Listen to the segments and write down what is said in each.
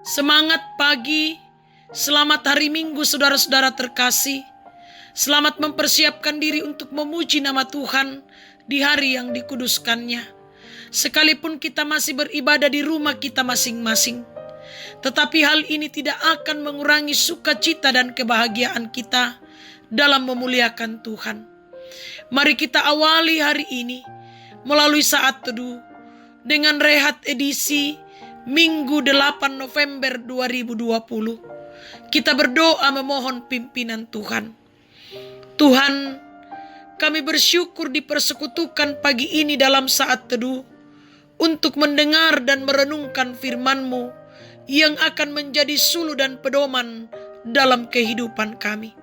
Semangat pagi, selamat hari Minggu saudara-saudara terkasih. Selamat mempersiapkan diri untuk memuji nama Tuhan di hari yang dikuduskannya. Sekalipun kita masih beribadah di rumah kita masing-masing, tetapi hal ini tidak akan mengurangi sukacita dan kebahagiaan kita dalam memuliakan Tuhan. Mari kita awali hari ini melalui saat teduh dengan rehat edisi Minggu 8 November 2020. Kita berdoa memohon pimpinan Tuhan. Tuhan, kami bersyukur dipersekutukan pagi ini dalam saat teduh untuk mendengar dan merenungkan firman-Mu yang akan menjadi suluh dan pedoman dalam kehidupan kami.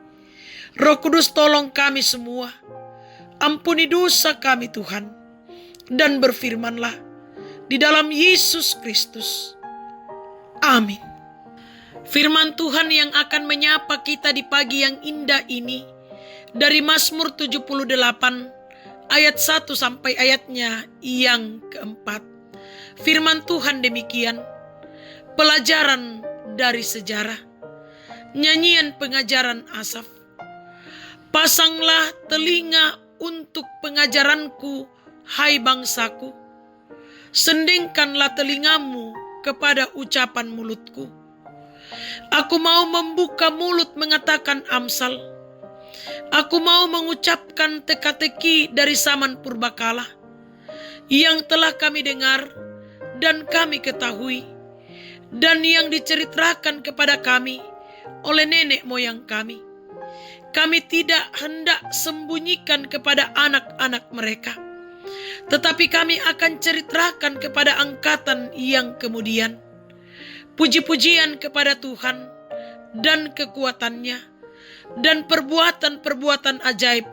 Roh Kudus, tolong kami semua. Ampuni dosa kami Tuhan, dan berfirmanlah di dalam Yesus Kristus. Amin. Firman Tuhan yang akan menyapa kita di pagi yang indah ini dari Mazmur 78 ayat 1 sampai ayatnya yang keempat. Firman Tuhan demikian. Pelajaran dari sejarah. Nyanyian pengajaran Asaf. Pasanglah telinga untuk pengajaranku, hai bangsaku. Sendingkanlah telingamu kepada ucapan mulutku. Aku mau membuka mulut mengatakan amsal. Aku mau mengucapkan teka-teki dari zaman purbakala yang telah kami dengar dan kami ketahui, dan yang diceritakan kepada kami oleh nenek moyang kami. Kami tidak hendak sembunyikan kepada anak-anak mereka, tetapi kami akan ceritakan kepada angkatan yang kemudian. Puji-pujian kepada Tuhan dan kekuatannya dan perbuatan-perbuatan ajaib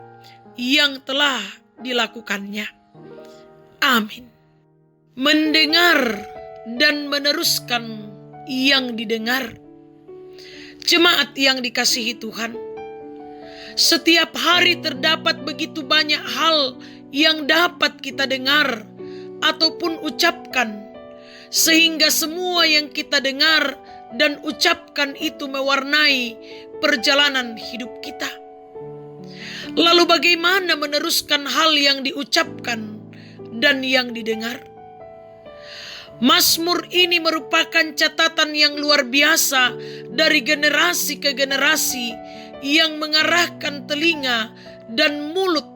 yang telah dilakukannya. Amin. Mendengar dan meneruskan yang didengar. Jemaat yang dikasihi Tuhan, setiap hari terdapat begitu banyak hal yang dapat kita dengar ataupun ucapkan, sehingga semua yang kita dengar dan ucapkan itu mewarnai perjalanan hidup kita. Lalu bagaimana meneruskan hal yang diucapkan dan yang didengar? Mazmur ini merupakan catatan yang luar biasa dari generasi ke generasi yang mengarahkan telinga dan mulut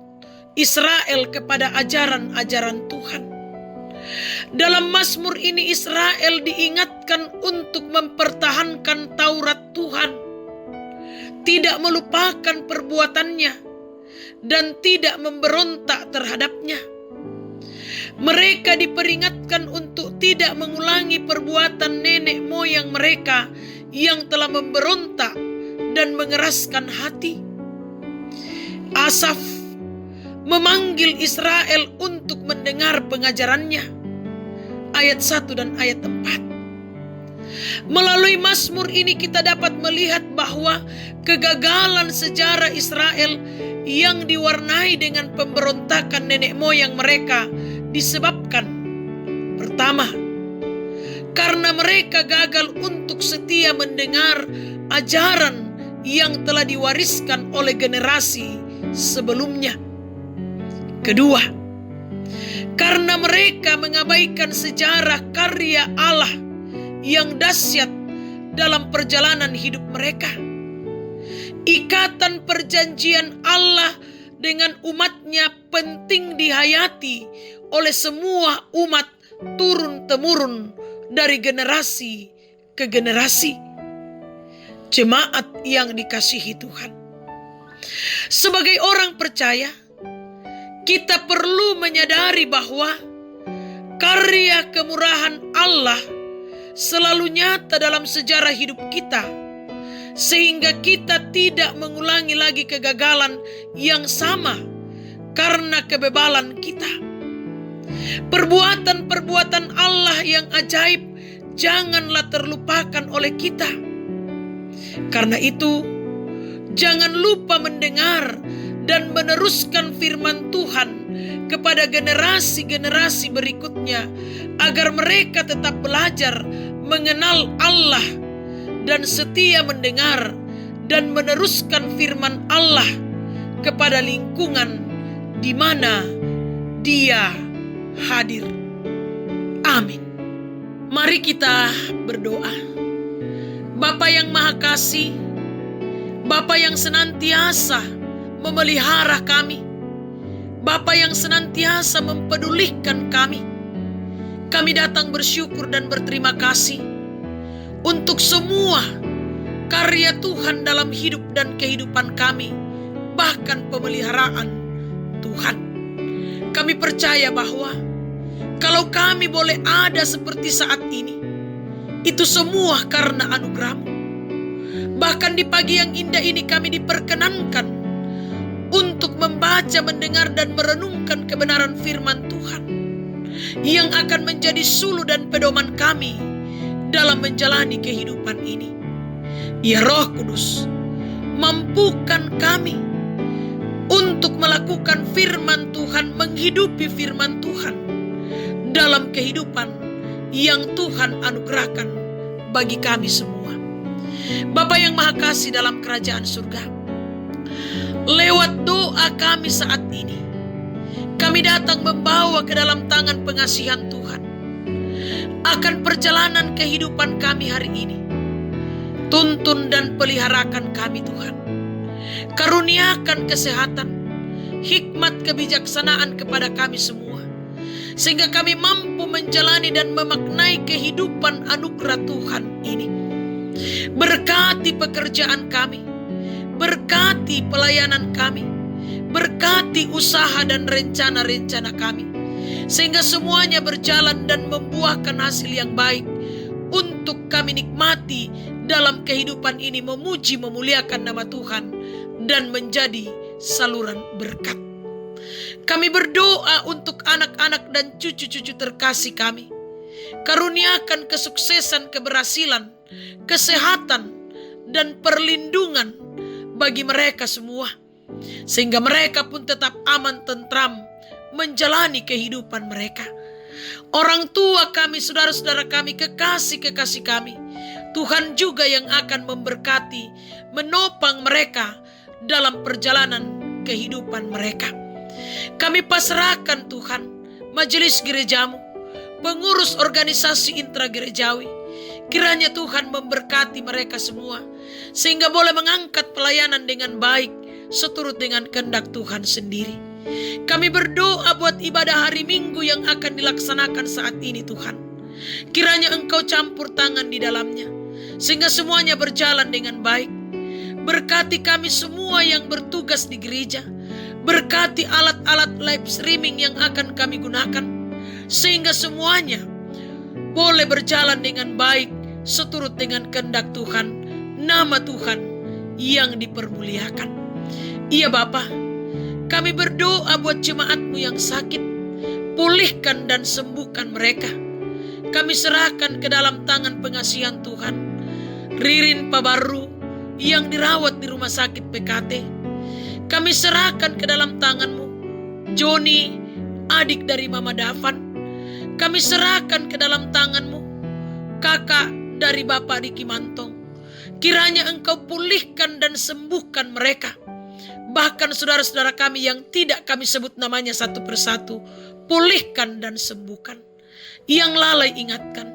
Israel kepada ajaran-ajaran Tuhan. Dalam Mazmur ini Israel diingatkan untuk mempertahankan Taurat Tuhan, tidak melupakan perbuatannya, dan tidak memberontak terhadapnya. Mereka diperingatkan untuk tidak mengulangi perbuatan nenek moyang mereka yang telah memberontak dan mengeraskan hati. Asaf memanggil Israel untuk mendengar pengajarannya. Ayat 1 dan ayat 4. Melalui Mazmur ini kita dapat melihat bahwa kegagalan sejarah Israel yang diwarnai dengan pemberontakan nenek moyang mereka disebabkan, pertama, karena mereka gagal untuk setia mendengar ajaran yang telah diwariskan oleh generasi sebelumnya. Kedua, karena mereka mengabaikan sejarah karya Allah yang dahsyat dalam perjalanan hidup mereka. Ikatan perjanjian Allah dengan umatnya penting dihayati oleh semua umat turun-temurun dari generasi ke generasi. Jemaat yang dikasihi Tuhan, sebagai orang percaya, kita perlu menyadari bahwa karya kemurahan Allah selalu nyata dalam sejarah hidup kita, sehingga kita tidak mengulangi lagi kegagalan yang sama karena kebebalan kita. Perbuatan-perbuatan Allah yang ajaib janganlah terlupakan oleh kita. Karena itu, jangan lupa mendengar dan meneruskan firman Tuhan kepada generasi-generasi berikutnya, agar mereka tetap belajar mengenal Allah, dan setia mendengar dan meneruskan firman Allah kepada lingkungan di mana Dia hadir. Amin. Mari kita berdoa. Bapa yang Maha Kasih, Bapa yang senantiasa memelihara kami, Bapa yang senantiasa mempedulikan kami datang bersyukur dan berterima kasih untuk semua karya Tuhan dalam hidup dan kehidupan kami, bahkan pemeliharaan Tuhan. Kami percaya bahwa kalau kami boleh ada seperti saat ini, itu semua karena anugerah-Mu. Bahkan di pagi yang indah ini kami diperkenankan untuk membaca, mendengar, dan merenungkan kebenaran firman Tuhan yang akan menjadi suluh dan pedoman kami dalam menjalani kehidupan ini. Ya Roh Kudus, mampukan kami untuk melakukan firman Tuhan, menghidupi firman Tuhan dalam kehidupan yang Tuhan anugerahkan bagi kami semua. Bapa yang Maha Kasih dalam kerajaan surga, lewat doa kami saat ini, kami datang membawa ke dalam tangan pengasihan Tuhan akan perjalanan kehidupan kami hari ini. Tuntun dan peliharakan kami Tuhan. Karuniakan kesehatan, hikmat, kebijaksanaan kepada kami semua, sehingga kami mampu menjalani dan memaknai kehidupan anugerah Tuhan ini. Berkati pekerjaan kami, berkati pelayanan kami, berkati usaha dan rencana-rencana kami, sehingga semuanya berjalan dan membuahkan hasil yang baik untuk kami nikmati dalam kehidupan ini, memuji memuliakan nama Tuhan dan menjadi saluran berkat. Kami berdoa untuk anak-anak dan cucu-cucu terkasih kami. Karuniakan kesuksesan, keberhasilan, kesehatan, dan perlindungan bagi mereka semua, sehingga mereka pun tetap aman, tentram menjalani kehidupan mereka. Orang tua kami, saudara-saudara kami, kekasih-kekasih kami, Tuhan juga yang akan memberkati, menopang mereka dalam perjalanan kehidupan mereka. Kami pasrahkan Tuhan majelis gerejamu, pengurus organisasi intragerejawi. Kiranya Tuhan memberkati mereka semua, sehingga boleh mengangkat pelayanan dengan baik seturut dengan kehendak Tuhan sendiri. Kami berdoa buat ibadah hari Minggu yang akan dilaksanakan saat ini Tuhan. Kiranya Engkau campur tangan di dalamnya, sehingga semuanya berjalan dengan baik. Berkati kami semua yang bertugas di gereja. Berkati alat-alat live streaming yang akan kami gunakan, sehingga semuanya boleh berjalan dengan baik seturut dengan kehendak Tuhan. Nama Tuhan yang dipermuliakan. Iya Bapa, kami berdoa buat jemaat-Mu yang sakit. Pulihkan dan sembuhkan mereka. Kami serahkan ke dalam tangan pengasihan Tuhan Ririn Pabaru yang dirawat di rumah sakit PKT. Kami serahkan ke dalam tangan-Mu Joni, adik dari Mama Davan. Kami serahkan ke dalam tangan-Mu kakak dari Bapak Diki Mantong. Kiranya Engkau pulihkan dan sembuhkan mereka. Bahkan saudara-saudara kami yang tidak kami sebut namanya satu persatu, pulihkan dan sembuhkan. Yang lalai ingatkan,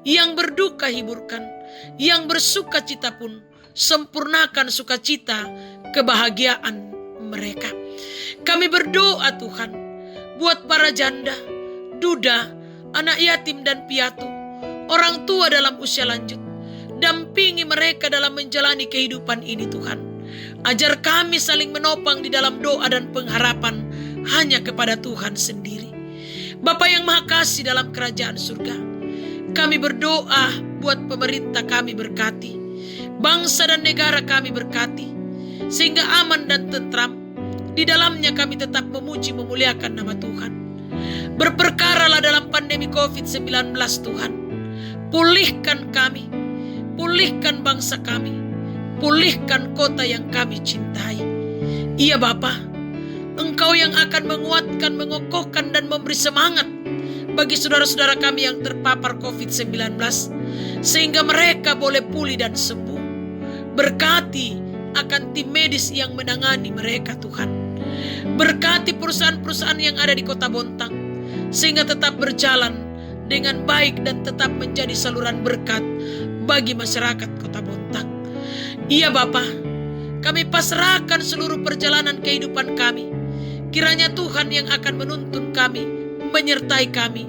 yang berduka hiburkan, yang bersuka cita pun sempurnakan sukacita kebahagiaan mereka. Kami berdoa Tuhan buat para janda, duda, anak yatim dan piatu, orang tua dalam usia lanjut. Dampingi mereka dalam menjalani kehidupan ini Tuhan. Ajar kami saling menopang di dalam doa dan pengharapan hanya kepada Tuhan sendiri. Bapa yang Maha Kasih dalam kerajaan surga, kami berdoa buat pemerintah kami berkati, bangsa dan negara kami berkati, sehingga aman dan tentram. Di dalamnya kami tetap memuji memuliakan nama Tuhan. Berperkaralah dalam pandemi COVID-19 Tuhan. Pulihkan kami, pulihkan bangsa kami, pulihkan kota yang kami cintai. Iya Bapa, Engkau yang akan menguatkan, mengokohkan dan memberi semangat bagi saudara-saudara kami yang terpapar COVID-19, sehingga mereka boleh pulih dan sembuh. Berkati akan tim medis yang menangani mereka Tuhan. Berkati perusahaan-perusahaan yang ada di Kota Bontang, sehingga tetap berjalan dengan baik dan tetap menjadi saluran berkat bagi masyarakat Kota Bontang. Iya Bapa, kami pasrahkan seluruh perjalanan kehidupan kami. Kiranya Tuhan yang akan menuntun kami, menyertai kami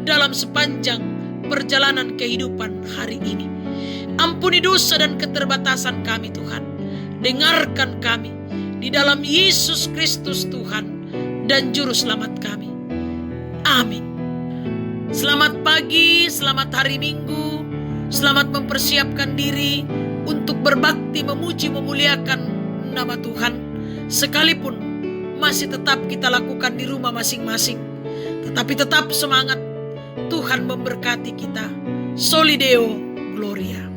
dalam sepanjang perjalanan kehidupan hari ini. Ampuni dosa dan keterbatasan kami Tuhan. Dengarkan kami di dalam Yesus Kristus Tuhan dan Juru Selamat kami. Amin. Selamat pagi, selamat hari Minggu. Selamat mempersiapkan diri untuk berbakti, memuji, memuliakan nama Tuhan. Sekalipun masih tetap kita lakukan di rumah masing-masing, tetapi tetap semangat. Tuhan memberkati kita. Soli Deo Gloria.